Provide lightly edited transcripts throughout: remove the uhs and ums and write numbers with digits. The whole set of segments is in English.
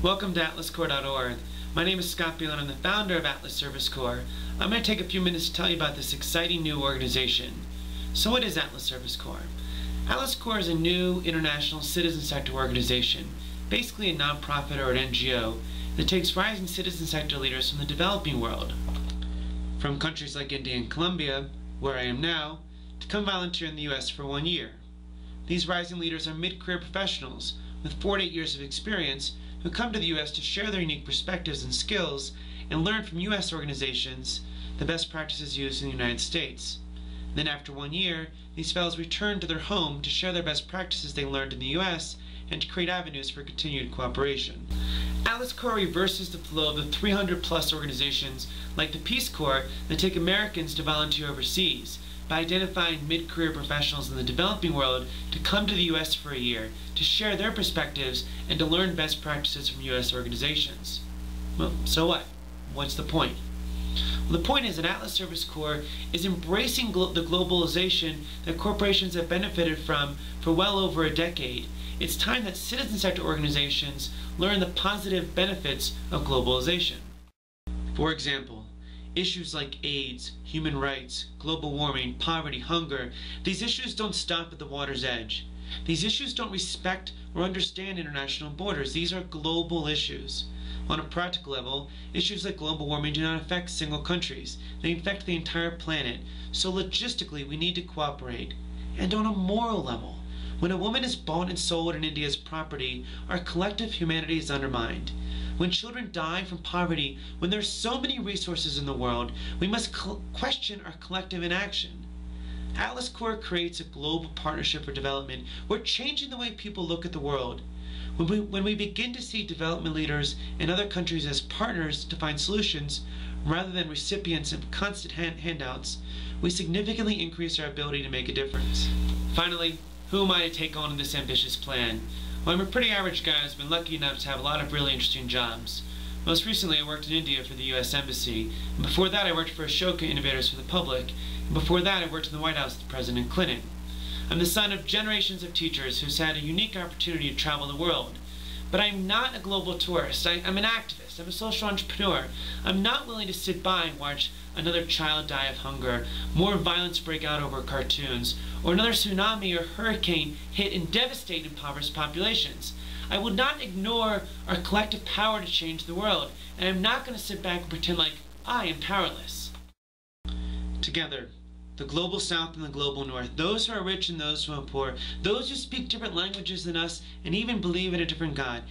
Welcome to AtlasCorps.org. My name is Scott Beal and I'm the founder of Atlas Service Corps. I'm going to take a few minutes to tell you about this exciting new organization. So what is Atlas Service Corps? Atlas Corps is a new international citizen sector organization, basically a nonprofit or an NGO that takes rising citizen sector leaders from the developing world, from countries like India and Colombia, where I am now, to come volunteer in the US for 1 year. These rising leaders are mid-career professionals with 4 to 8 years of experience who come to the U.S. to share their unique perspectives and skills and learn from U.S. organizations the best practices used in the United States. Then after 1 year, these fellows return to their home to share their best practices they learned in the U.S. and to create avenues for continued cooperation. Atlas Corps reverses the flow of the 300-plus organizations like the Peace Corps that take Americans to volunteer overseas, by identifying mid-career professionals in the developing world to come to the U.S. for a year, to share their perspectives, and to learn best practices from U.S. organizations. Well, so what? What's the point? Well, the point is that Atlas Service Corps is embracing the globalization that corporations have benefited from for well over a decade. It's time that citizen sector organizations learn the positive benefits of globalization. For example, issues like AIDS, human rights, global warming, poverty, hunger, these issues don't stop at the water's edge. These issues don't respect or understand international borders. These are global issues. On a practical level, issues like global warming do not affect single countries. They affect the entire planet. So logistically, we need to cooperate. And on a moral level, when a woman is bought and sold in India as property, our collective humanity is undermined. When children die from poverty, when there are so many resources in the world, we must question our collective inaction. Atlas Corps creates a global partnership for development. We're changing the way people look at the world. When we begin to see development leaders in other countries as partners to find solutions, rather than recipients of constant handouts, we significantly increase our ability to make a difference. Finally, who am I to take on this ambitious plan? Well, I'm a pretty average guy who's been lucky enough to have a lot of really interesting jobs. Most recently, I worked in India for the U.S. Embassy, and before that I worked for Ashoka Innovators for the Public, and before that I worked in the White House with President Clinton. I'm the son of generations of teachers who's had a unique opportunity to travel the world. But I'm not a global tourist. I'm an activist. I'm a social entrepreneur. I'm not willing to sit by and watch another child die of hunger, more violence break out over cartoons, or another tsunami or hurricane hit and devastate impoverished populations. I will not ignore our collective power to change the world, and I'm not going to sit back and pretend like I am powerless. Together, the global south and the global north, those who are rich and those who are poor, those who speak different languages than us and even believe in a different God,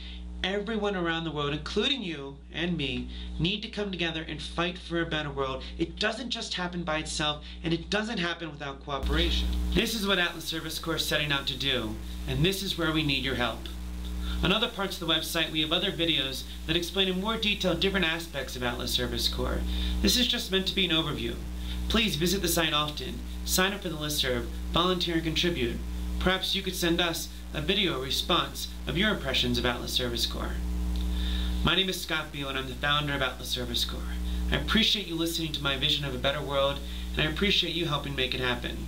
everyone around the world, including you and me, need to come together and fight for a better world. It doesn't just happen by itself, and it doesn't happen without cooperation. This is what Atlas Service Corps is setting out to do, and this is where we need your help. On other parts of the website, we have other videos that explain in more detail different aspects of Atlas Service Corps. This is just meant to be an overview. Please visit the site often, sign up for the listserv, volunteer and contribute. Perhaps you could send us a video response of your impressions of Atlas Service Corps. My name is Scott Beal and I'm the founder of Atlas Service Corps. I appreciate you listening to my vision of a better world, and I appreciate you helping make it happen.